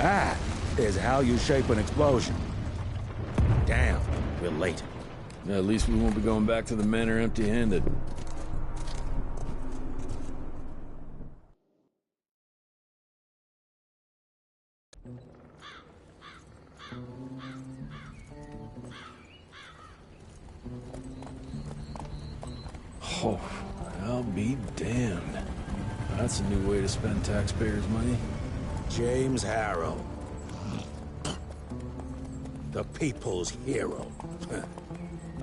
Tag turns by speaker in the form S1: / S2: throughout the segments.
S1: That is how you shape an explosion. Damn, we're late.
S2: At least we won't be going back to the manor empty-handed. Oh, I'll be damned. That's a new way to spend taxpayers' money.
S1: James Harrow. The people's hero.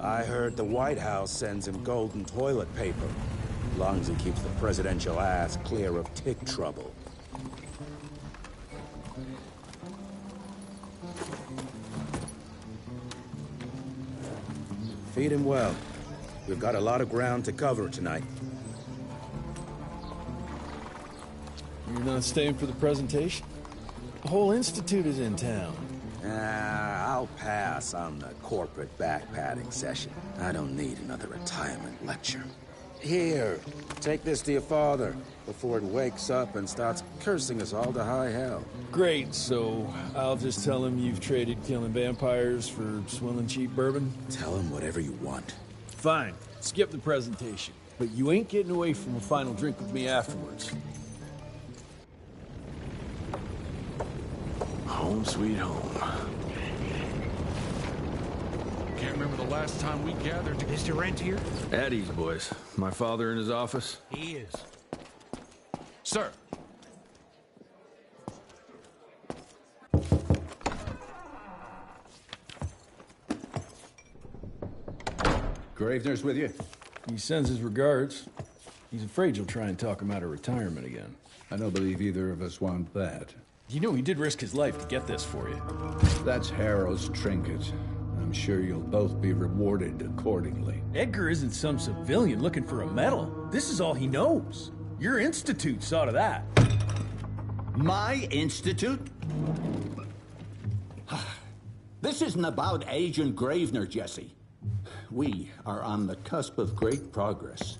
S1: I heard the White House sends him golden toilet paper. As long as he keeps the presidential ass clear of tick trouble. Feed him well. We've got a lot of ground to cover tonight.
S2: You're not staying for the presentation? The whole institute is in town.
S1: I'll pass on the corporate back-patting session. I don't need another retirement lecture. Here, take this to your father before it wakes up and starts cursing us all to high hell.
S2: Great, so I'll just tell him you've traded killing vampires for swilling cheap bourbon?
S1: Tell him whatever you want.
S2: Fine, skip the presentation. But you ain't getting away from a final drink with me afterwards. Home sweet home.
S3: Can't remember the last time we gathered to...
S4: Mr. Rentier?
S2: At ease, boys. My father in his office?
S4: He is.
S3: Sir!
S5: Gravener's with you?
S2: He sends his regards. He's afraid you'll try and talk him out of retirement again.
S5: I don't believe either of us want that.
S2: You know he did risk his life to get this for you.
S5: That's Harrow's trinket. I'm sure you'll both be rewarded accordingly.
S2: Edgar isn't some civilian looking for a medal. This is all he knows. Your institute saw to that.
S6: My institute? This isn't about Agent Gravener, Jesse. We are on the cusp of great progress.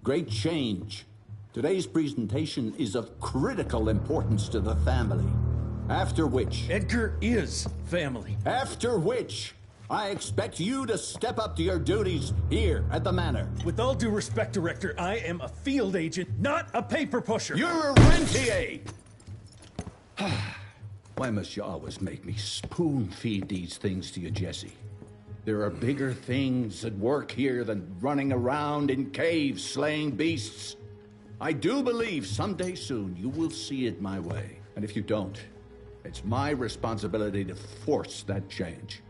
S6: Great change. Today's presentation is of critical importance to the family. After which...
S2: Edgar is family.
S6: After which, I expect you to step up to your duties here at the manor.
S2: With all due respect, Director, I am a field agent, not a paper pusher.
S6: You're a rentier!
S5: Why must you always make me spoon-feed these things to you, Jesse? There are bigger things at work here than running around in caves slaying beasts. I do believe someday soon you will see it my way. And if you don't, it's my responsibility to force that change.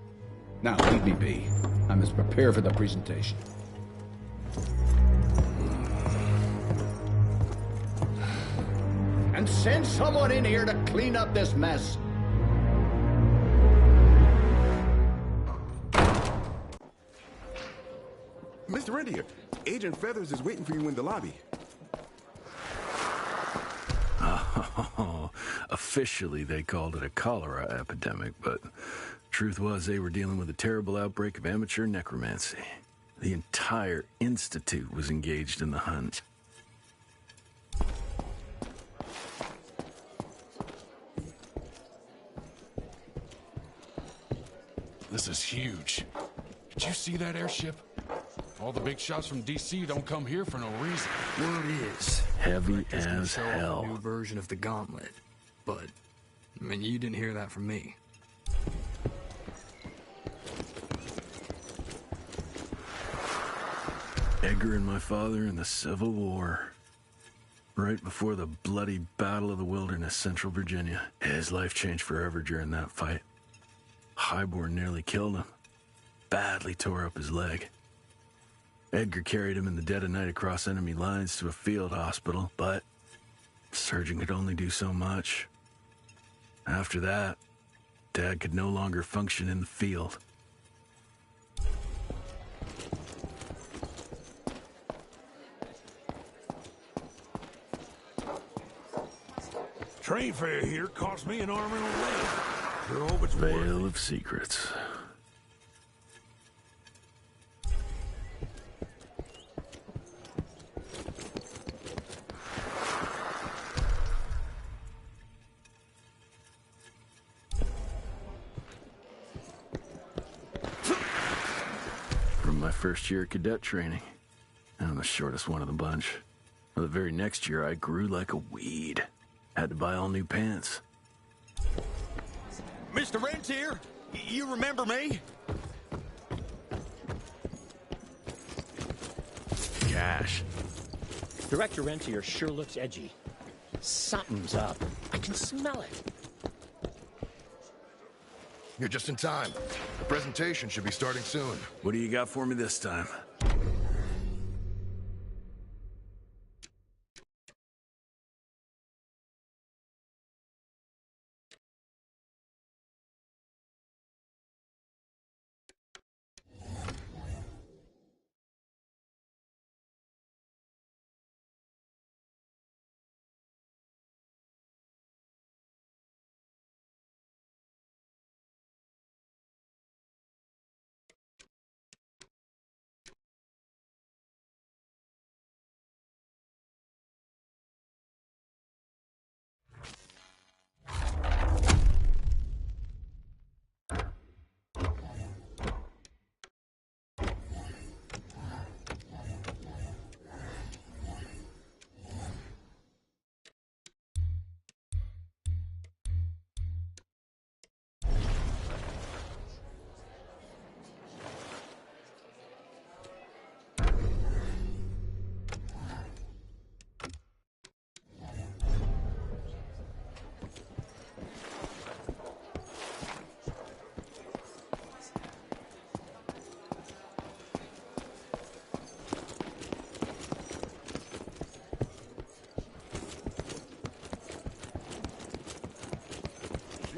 S5: Now, leave me be. I must prepare for the presentation. And send someone in here to clean up this mess.
S7: Mr. Rentier, Agent Feathers is waiting for you in the lobby.
S2: Oh, officially they called it a cholera epidemic, but truth was they were dealing with a terrible outbreak of amateur necromancy. The entire institute was engaged in the hunt.
S3: This is huge. Did you see that airship? All the big shots from DC don't come here for no reason.
S4: Word is...
S2: Heavy
S4: Rick is gonna
S2: as
S4: show off
S2: hell.
S4: a new version of the gauntlet. But, I mean, you didn't hear that from me.
S2: Edgar and my father in the Civil War. Right before the bloody Battle of the Wilderness, Central Virginia. His life changed forever during that fight. Highborn nearly killed him. Badly tore up his leg. Edgar carried him in the dead of night across enemy lines to a field hospital, but the surgeon could only do so much. After that, Dad could no longer function in the field.
S8: Train fare here cost me an arm and a leg. Sure hope it's worth it.
S2: Veil of Secrets. first year of cadet training. I'm the shortest one of the bunch. Well, the very next year, I grew like a weed. Had to buy all new pants.
S8: Mr. Rentier, you remember me?
S2: Cash.
S9: Director Rentier sure looks edgy. Something's up. I can smell it.
S10: You're just in time. The presentation should be starting soon.
S2: What do you got for me this time?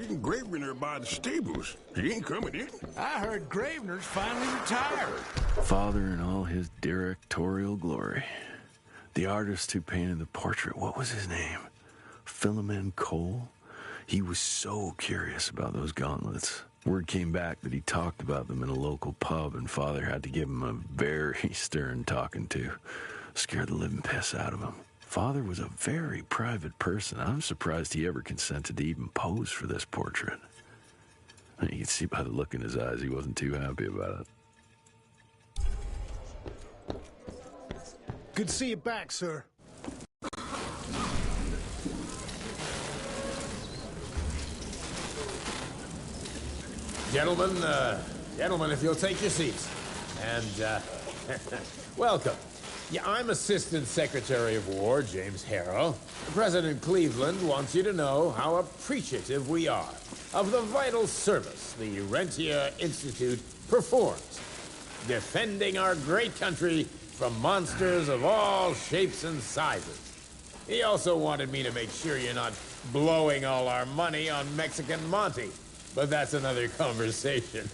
S8: Seen Gravener by the stables. He ain't coming in.
S11: I heard Gravener's finally retired.
S2: Father in all his directorial glory. The artist who painted the portrait, what was his name? Philomen Cole? He was so curious about those gauntlets. Word came back that he talked about them in a local pub, and Father had to give him a very stern talking to. Scared the living piss out of him. Father was a very private person. I'm surprised he ever consented to even pose for this portrait. You can see by the look in his eyes he wasn't too happy about it.
S11: Good to see you back, sir.
S12: Gentlemen, if you'll take your seats. And, welcome. Yeah, I'm Assistant Secretary of War, James Harrow. President Cleveland wants you to know how appreciative we are of the vital service the Rentier Institute performs, defending our great country from monsters of all shapes and sizes. He also wanted me to make sure you're not blowing all our money on Mexican Monty, but that's another conversation.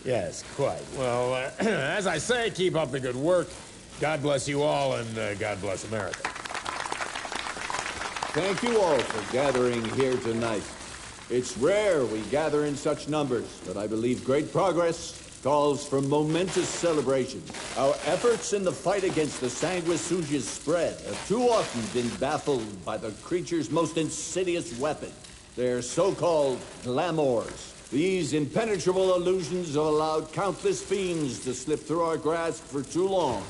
S12: Yes, quite. Well, as I say, keep up the good work. God bless you all, and God bless America.
S6: Thank you all for gathering here tonight. It's rare we gather in such numbers, but I believe great progress calls for momentous celebration. Our efforts in the fight against the sanguisuga's spread have too often been baffled by the creature's most insidious weapon, their so-called glamours. These impenetrable illusions have allowed countless fiends to slip through our grasp for too long.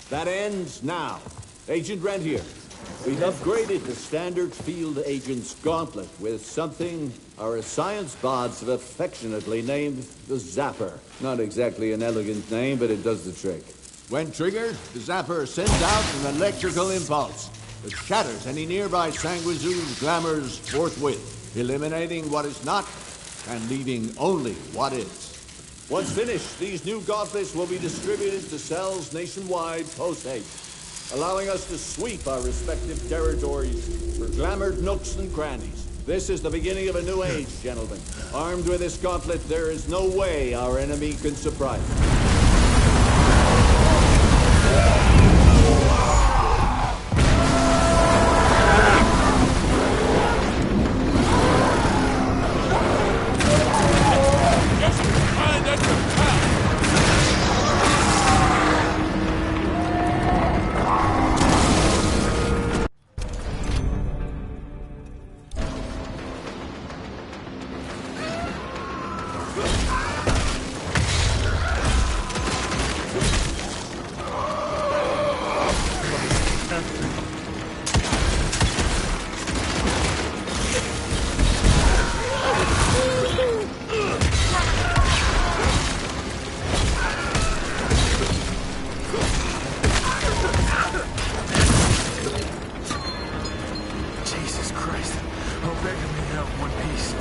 S6: That ends now. Agent Rentier, we've upgraded the standard field agent's gauntlet with something our science bots have affectionately named the Zapper. Not exactly an elegant name, but it does the trick. When triggered, the Zapper sends out an electrical impulse that shatters any nearby sanguisuga's glamours forthwith, eliminating what is not and leaving only what is. Once finished, these new gauntlets will be distributed to cells nationwide post-haste, allowing us to sweep our respective territories for glamored nooks and crannies. This is the beginning of a new age, gentlemen. Armed with this gauntlet, there is no way our enemy can surprise us.
S2: Christ. I'll beg him to help one piece.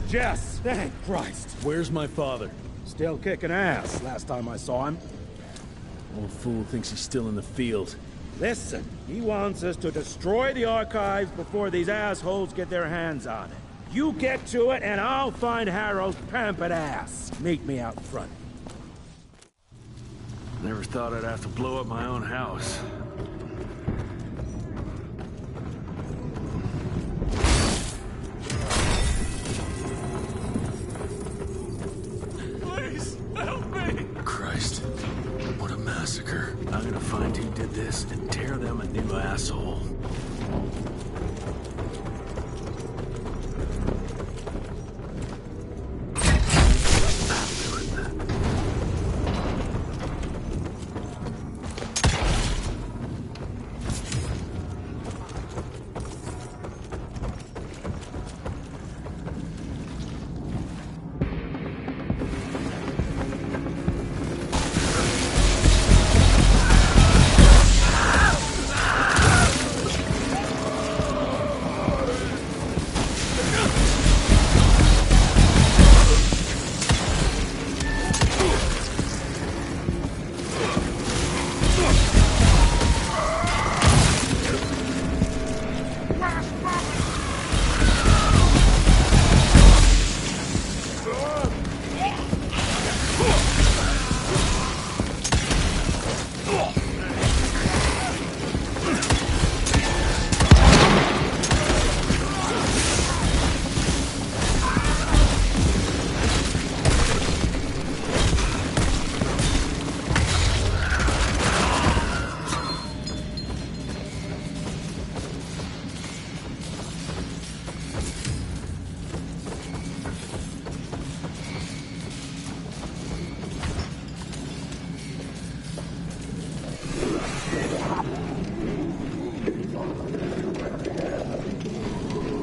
S11: Jess! Thank Christ!
S8: Where's my father?
S11: Still kicking ass, last time I saw him.
S8: Old fool thinks he's still in the field.
S11: Listen, he wants us to destroy the archives before these assholes get their hands on it. You get to it, and I'll find Harrow's pampered ass. Meet me out front.
S2: Never thought I'd have to blow up my own house.
S8: Please, help me!
S2: Christ, what a massacre. I'm gonna find who did this and tear them a new asshole.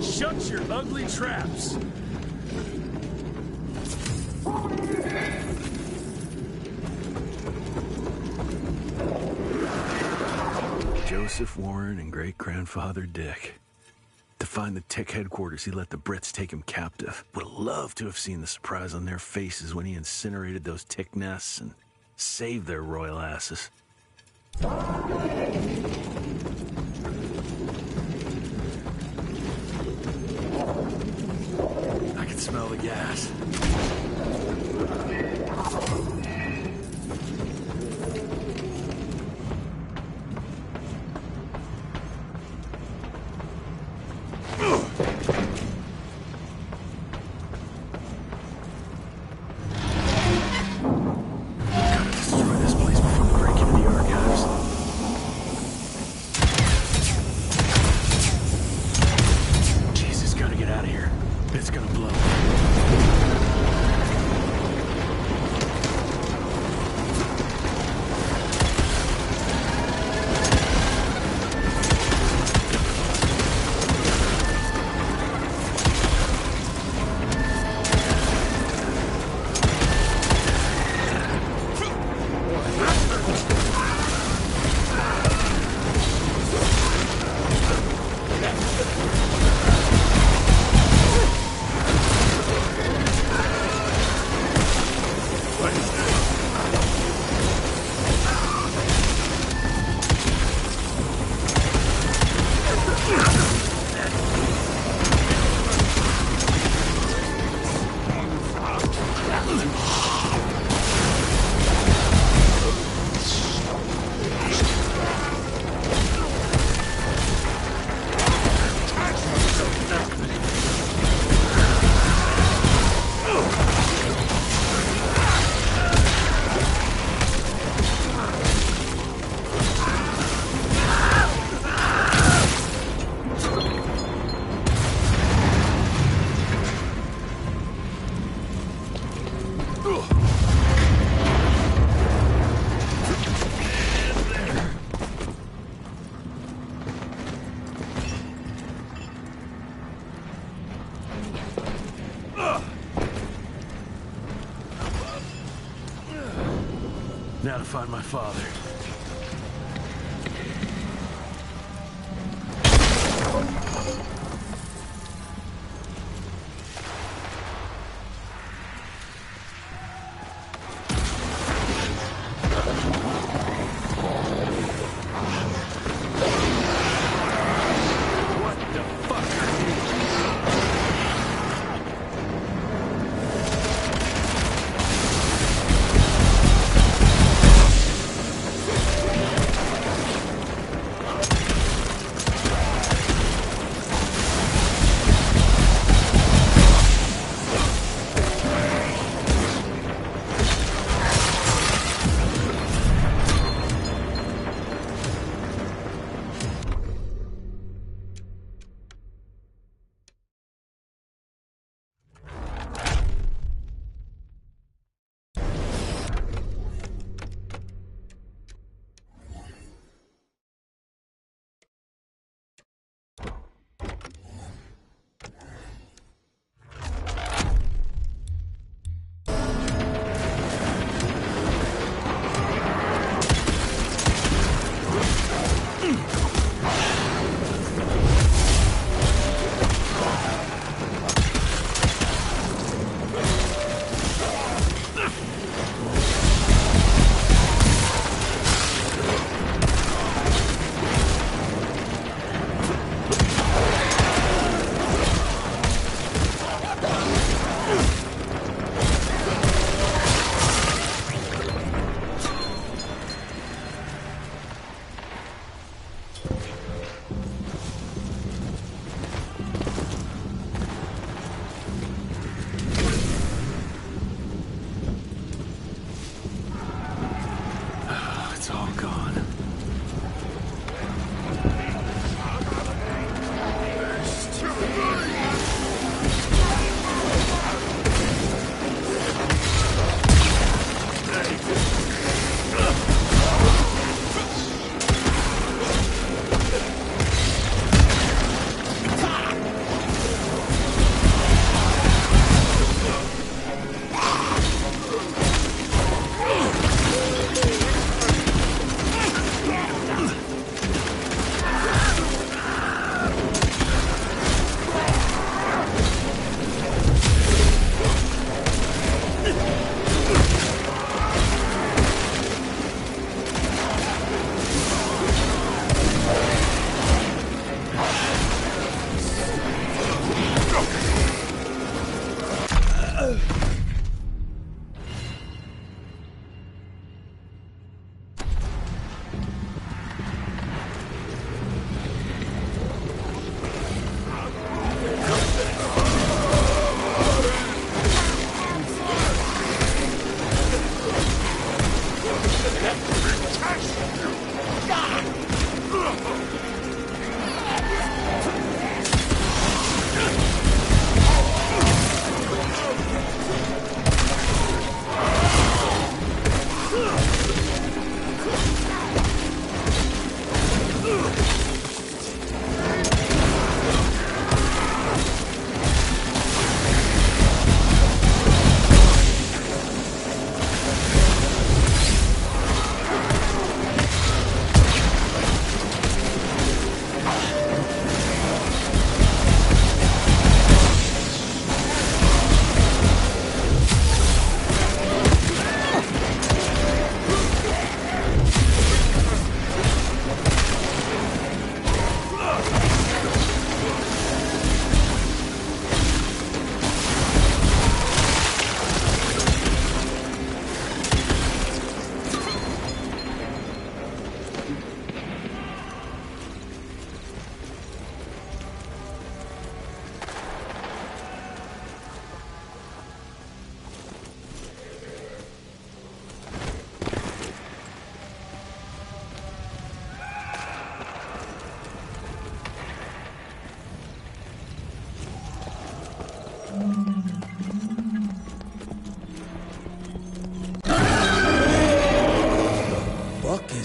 S8: Shut your ugly traps!
S2: Joseph Warren and great-grandfather Dick. To find the Tick headquarters, he let the Brits take him captive. Would love to have seen the surprise on their faces when he incinerated those Tick nests and saved their royal asses. I can smell the gas. Now to find my father.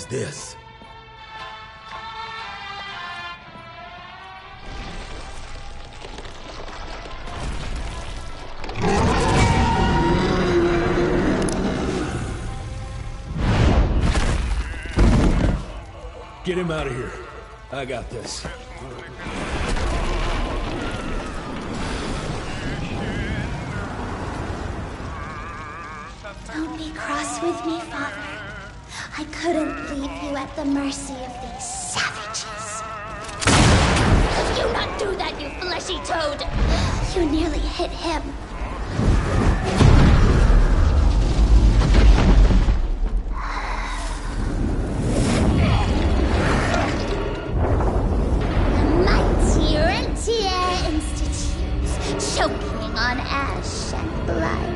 S8: is this? Get him out of here. I got this.
S13: Don't be cross with me, Father. I couldn't leave you at the mercy of these savages. Could you not do that, you fleshy toad? You nearly hit him. Mighty Rentier Institute, choking on ash and blood.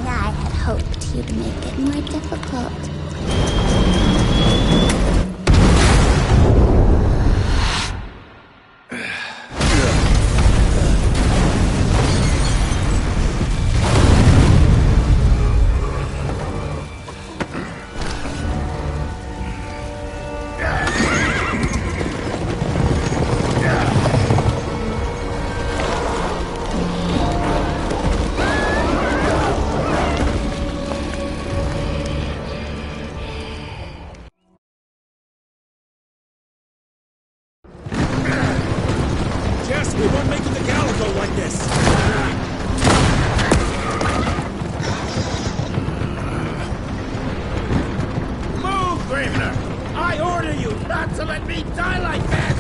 S13: I had hoped you'd make it more difficult.
S11: Jess, we won't make it to Calico like this! Move, Gravener! I order you not to let me die like that!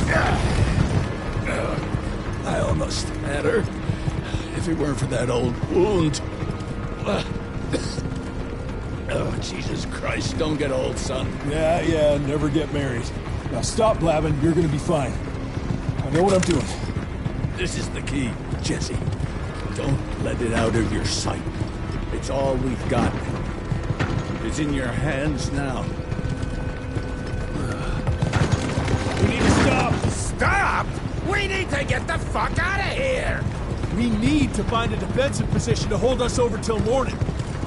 S8: I almost had her. If it weren't for that old wound. Oh, Jesus Christ, don't get old, son.
S14: Yeah, never get married. Now stop blabbing, you're gonna be fine. I know what I'm doing.
S8: This is the key, Jesse. Don't let it out of your sight. It's all we've got. It's in your hands now.
S11: We need to stop! Stop?! We need to get the fuck out of here!
S14: We need to find a defensive position to hold us over till morning.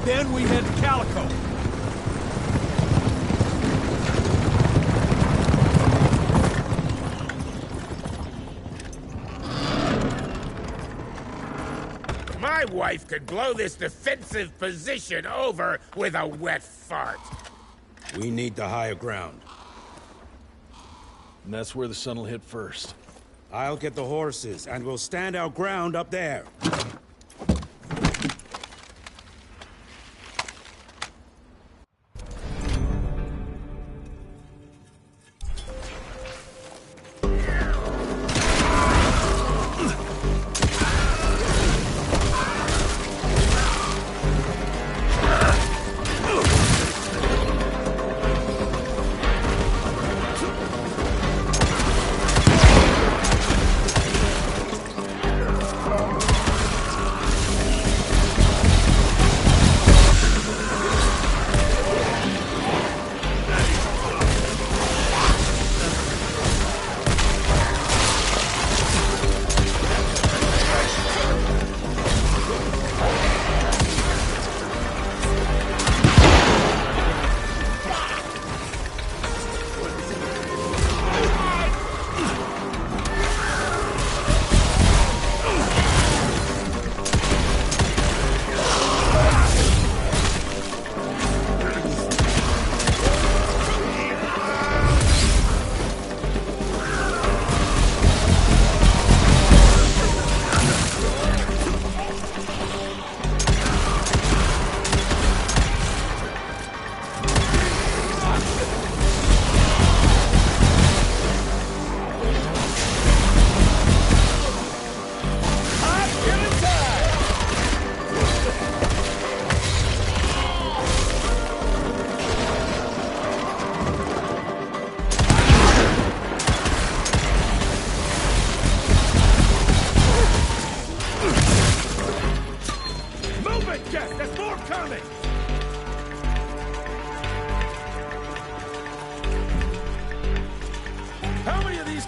S14: Then we head to Calico.
S11: My wife could blow this defensive position over with a wet fart.
S1: We need the higher ground.
S2: And that's where the sun will hit first.
S1: I'll get the horses, and we'll stand our ground up there.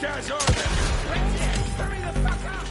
S11: guys are there? Hurry the fuck up!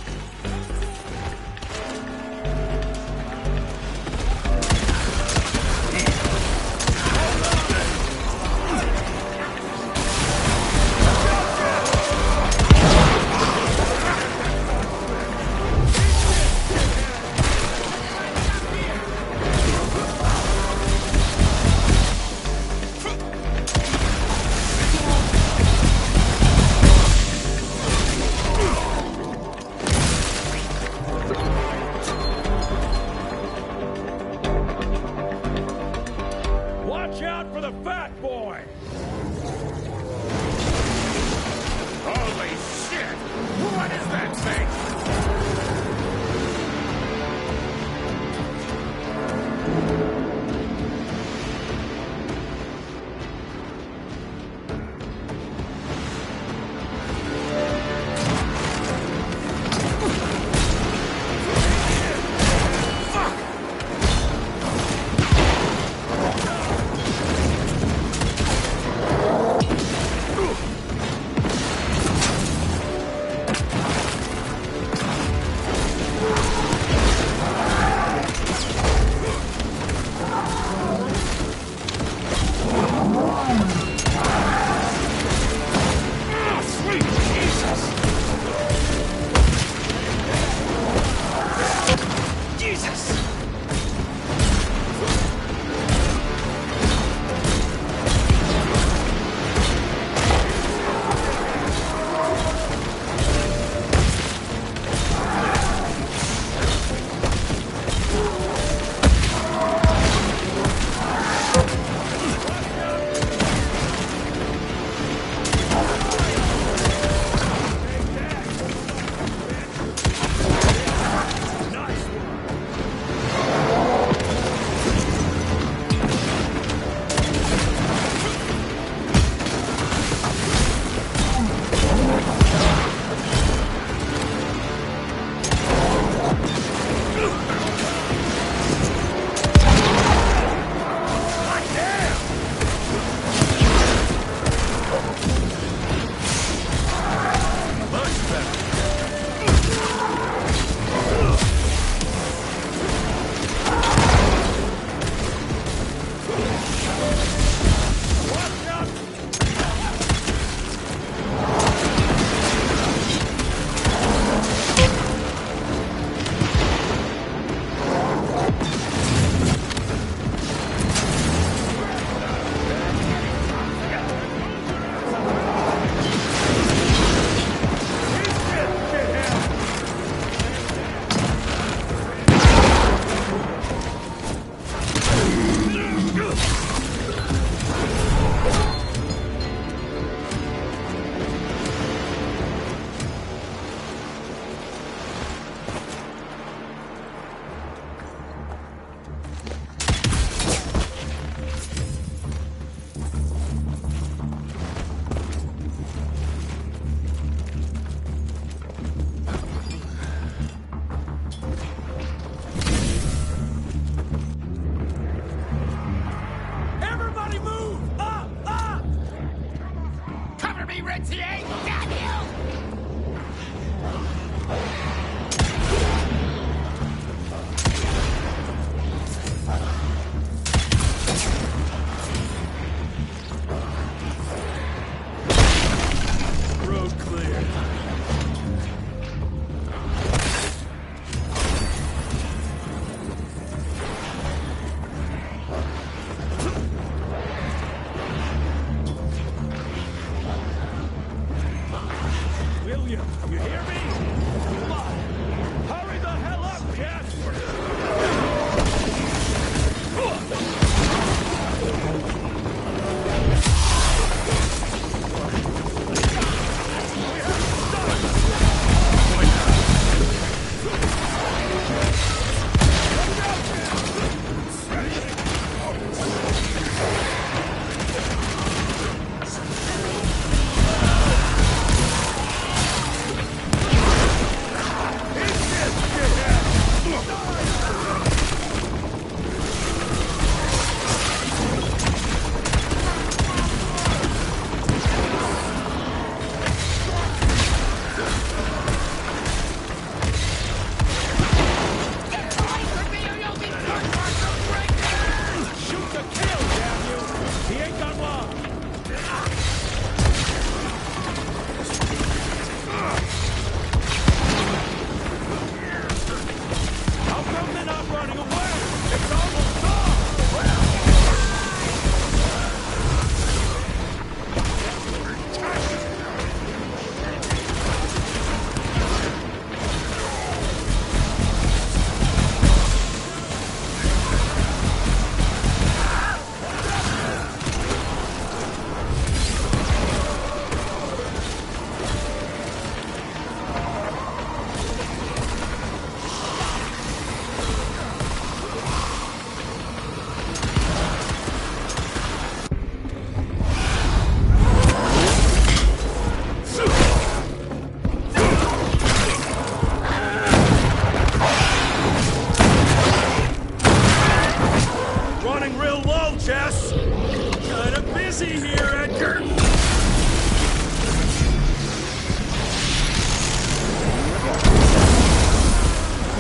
S11: real low, Jess! Kinda busy here, Edgar!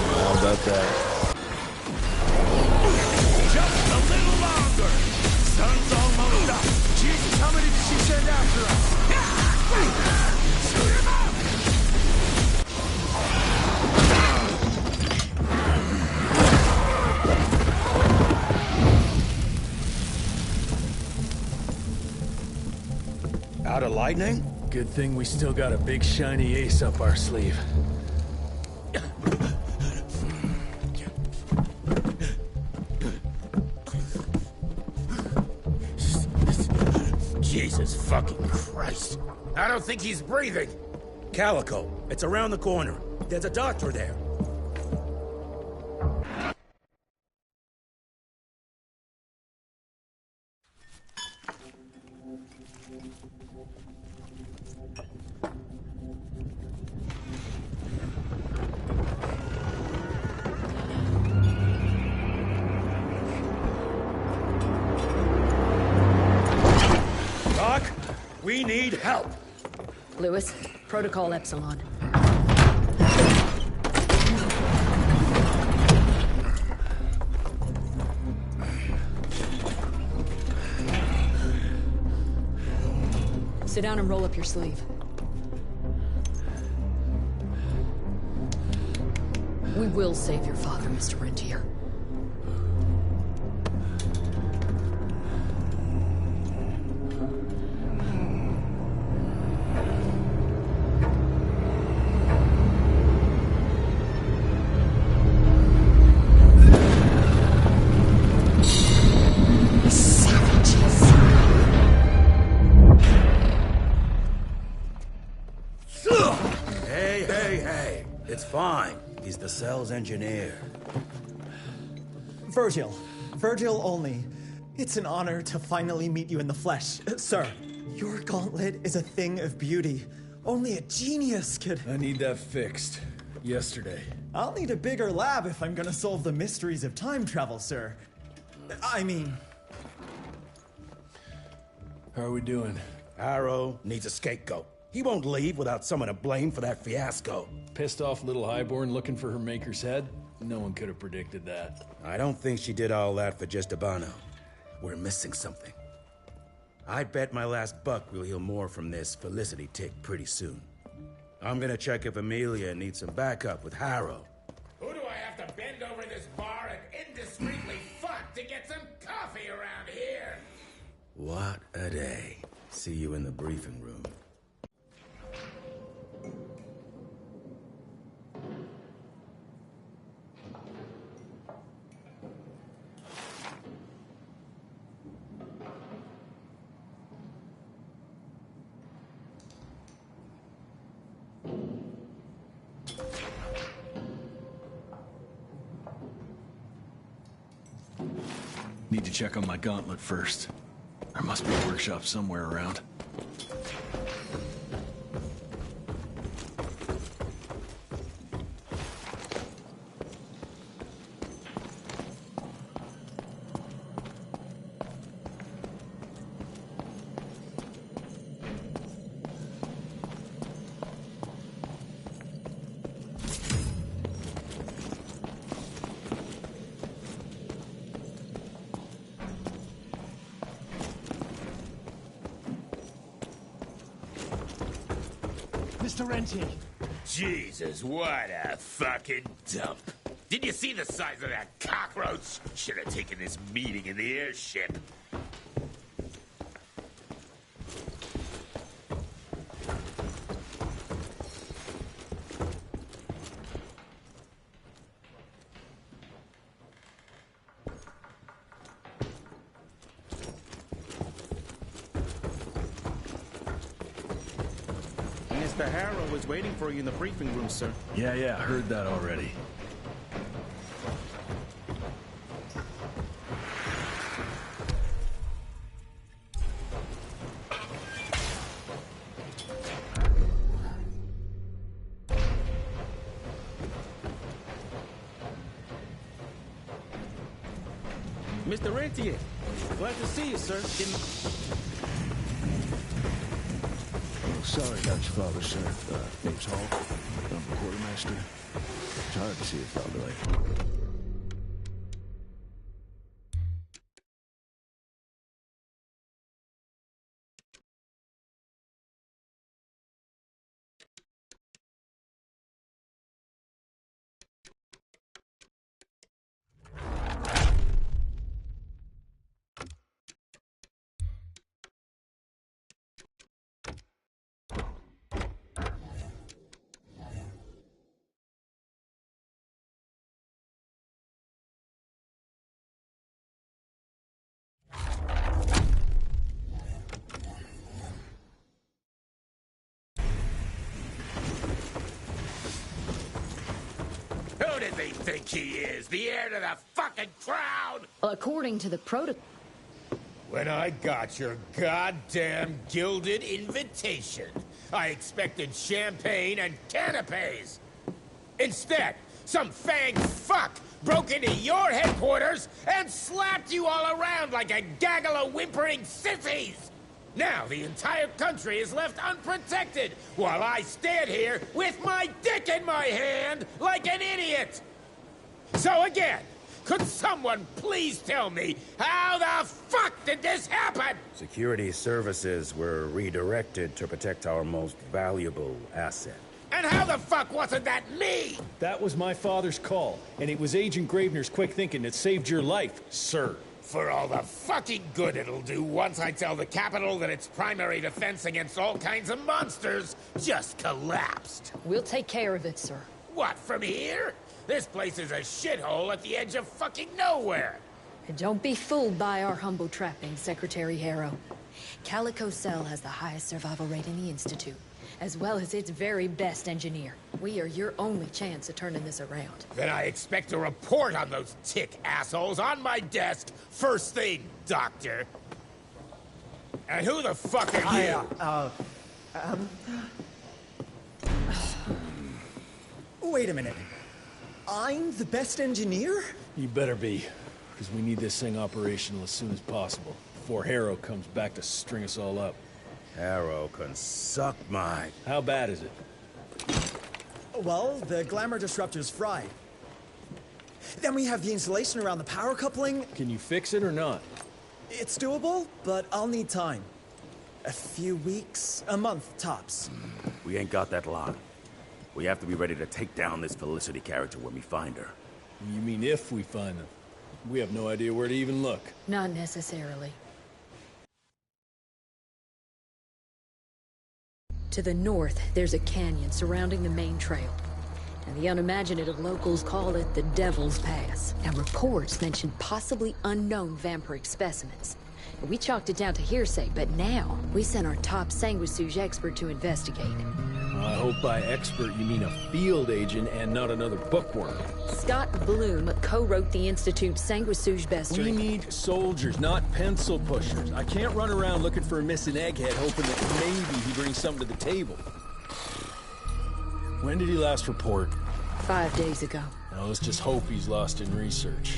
S2: How about that?
S11: Just a little longer! Sun's almost up! Jesus, how many did she send after us? Shoot him up!
S1: Out of lightning?
S2: Good thing we still got a big shiny ace up our sleeve.
S11: Jesus fucking Christ. I don't think he's breathing. Calico, it's around the corner. There's a doctor there. Doc, we need help.
S15: Lewis, Protocol Epsilon. Sit down and roll up your sleeve. We will save your father, Mr. Rentier.
S11: Hey. It's fine. He's the cell's engineer.
S16: Virgil. Virgil only. It's an honor to finally meet you in the flesh. Sir, your gauntlet is a thing of beauty. Only a genius could...
S2: I need that fixed. Yesterday.
S16: I'll need a bigger lab if I'm gonna solve the mysteries of time travel, sir. I mean...
S2: How are we doing?
S11: Harrow needs a scapegoat. He won't leave without someone to blame for that fiasco.
S2: Pissed off little Highborn looking for her maker's head? No one could have predicted that.
S11: I don't think she did all that for just Abano. We're missing something. I bet my last buck we'll hear more from this Felicity tick pretty soon. I'm gonna check if Amelia needs some backup with Harrow.
S12: Who do I have to bend over this bar and indiscreetly fuck to get some coffee around here?
S11: What a day. See you in the briefing room.
S2: Need to check on my gauntlet first. There must be a workshop somewhere around.
S14: Mr. Rentier.
S12: Jesus, what a fucking dump. Did you see the size of that cockroach? Should have taken this meeting in the airship.
S17: Mr. Harrow is waiting for you in the briefing room, sir.
S2: Yeah, heard that already.
S17: Mr. Rentier. Glad to see you, sir.
S2: Sorry about your father, sir. Name's Hall. I'm the quartermaster. It's hard to see a fellow like.
S18: Who does he think he is? The heir to the fucking crown?
S15: According to the protocol.
S12: When I got your goddamn gilded invitation, I expected champagne and canapes. Instead, some fang fuck broke into your headquarters and slapped you all around like a gaggle of whimpering sissies. Now the entire country is left unprotected while I stand here with my dick in my hand like an idiot. So again, could someone please tell me how the fuck did this happen?
S11: Security services were redirected to protect our most valuable asset.
S12: And how the fuck wasn't that me?
S14: That was my father's call, and it was Agent Gravener's quick thinking that saved your life, sir.
S12: For all the fucking good it'll do once I tell the Capitol that its primary defense against all kinds of monsters just collapsed.
S15: We'll take care of it, sir.
S12: What, from here? This place is a shithole at the edge of fucking nowhere.
S15: And don't be fooled by our humble trappings, Secretary Harrow. Calico Cell has the highest survival rate in the Institute, as well as its very best engineer. We are your only chance of turning this around.
S12: Then I expect a report on those tick assholes on my desk first thing, Doctor. And who the fuck are you?
S16: Wait a minute. I'm the best engineer?
S14: You better be, because we need this thing operational as soon as possible, before Harrow comes back to string us all up.
S11: Harrow can suck my...
S14: How bad is it?
S16: Well, the glamour disruptor's fried. Then we have the insulation around the power coupling.
S14: Can you fix it or not?
S16: It's doable, but I'll need time. A few weeks, a month, tops.
S1: We ain't got that long. We have to be ready to take down this Felicity character when we find her.
S14: You mean if we find them? We have no idea where to even look.
S15: Not necessarily. To the north, there's a canyon surrounding the main trail. And the unimaginative locals call it the Devil's Pass. Now, reports mention possibly unknown vampiric specimens. And we chalked it down to hearsay, but now we sent our top sanguisuge expert to investigate.
S14: I hope by expert you mean a field agent and not another bookworm.
S15: Scott Bloom co-wrote the Institute's sanguisuge bestiary.
S14: We need soldiers, not pencil pushers. I can't run around looking for a missing egghead hoping that maybe he brings something to the table. When did he last report?
S15: 5 days ago.
S14: Now let's just hope he's lost in research.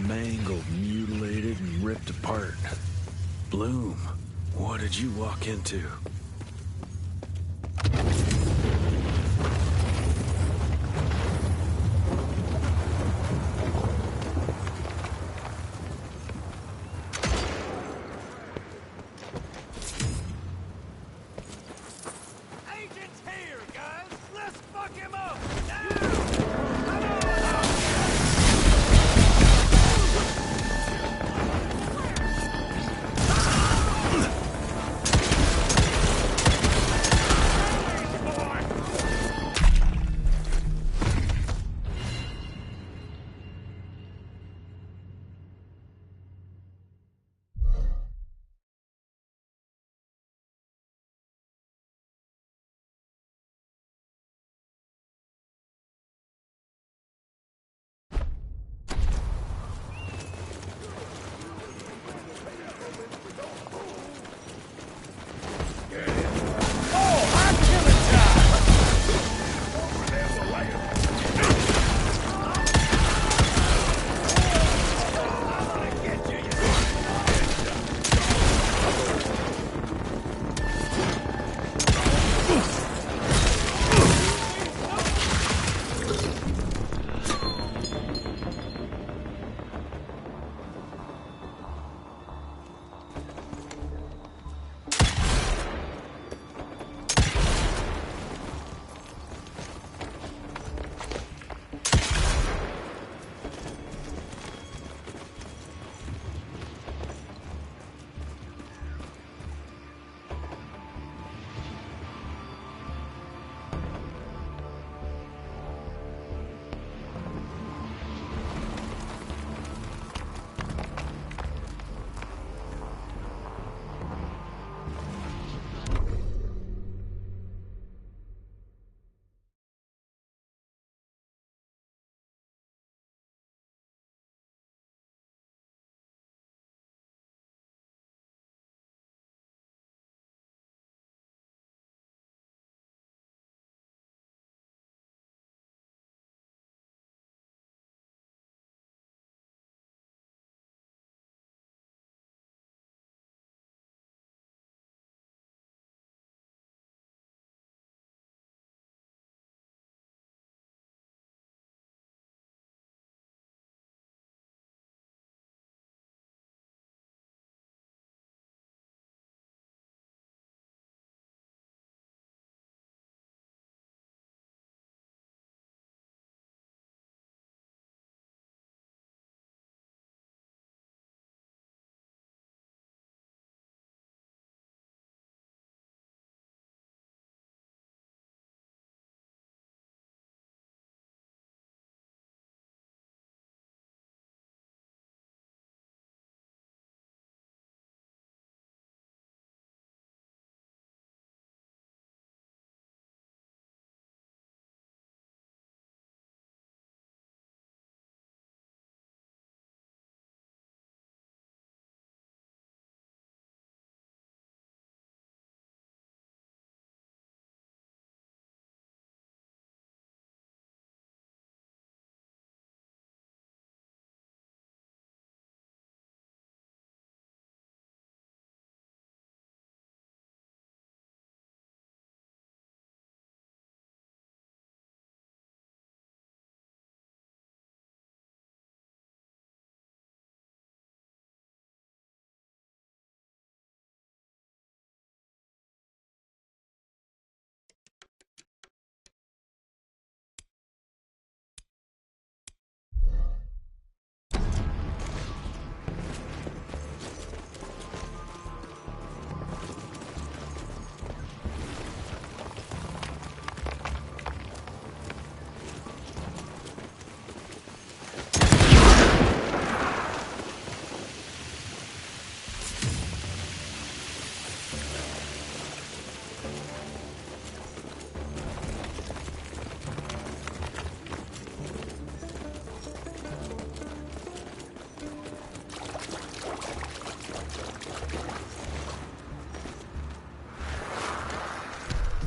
S2: Mangled, mutilated, and ripped apart. Bloom, what did you walk into?
S18: Agent's here, guys! Let's fuck him up!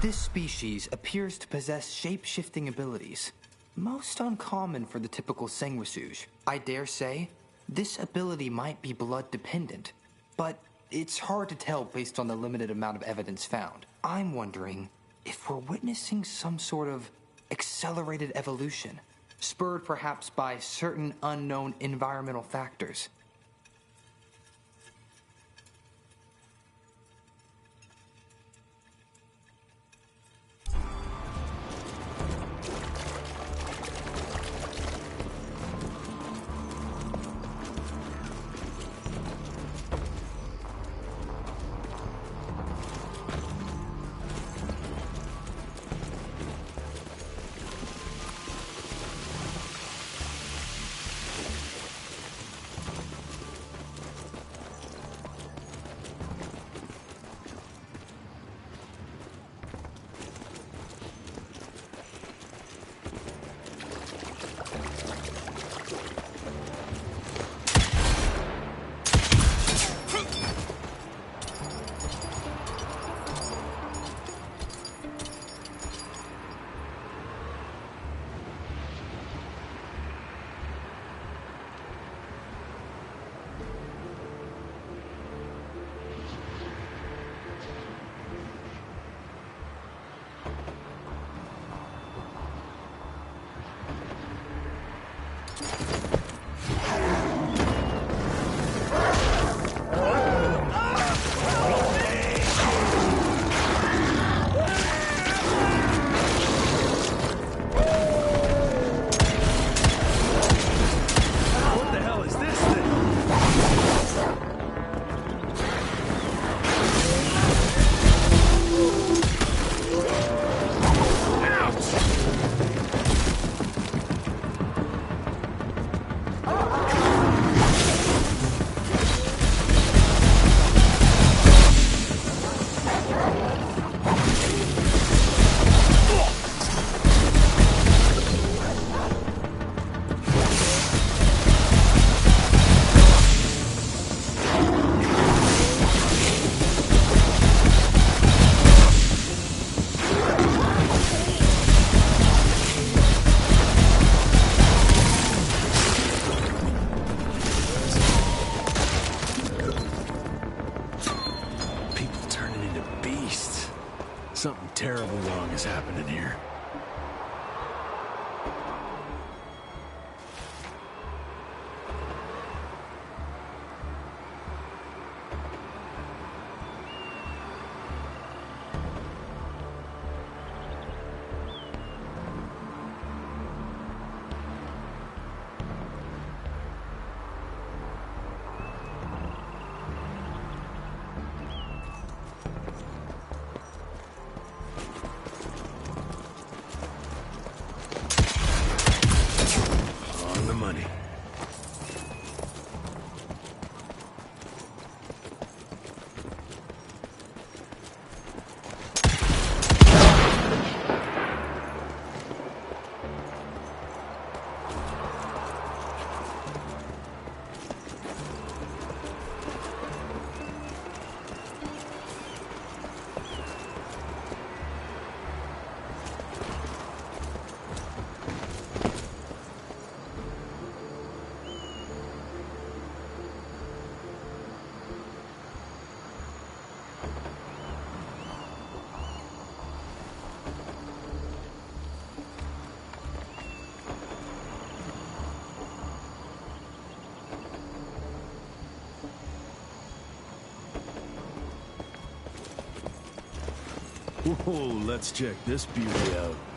S19: This species appears to possess shape-shifting abilities, most uncommon for the typical sanguisuge. I dare say, this ability might be blood-dependent, but it's hard to tell based on the limited amount of evidence found. I'm wondering if we're witnessing some sort of accelerated evolution, spurred perhaps by certain unknown environmental factors.
S2: Something terribly wrong is happening here. Whoa, let's check this beauty out.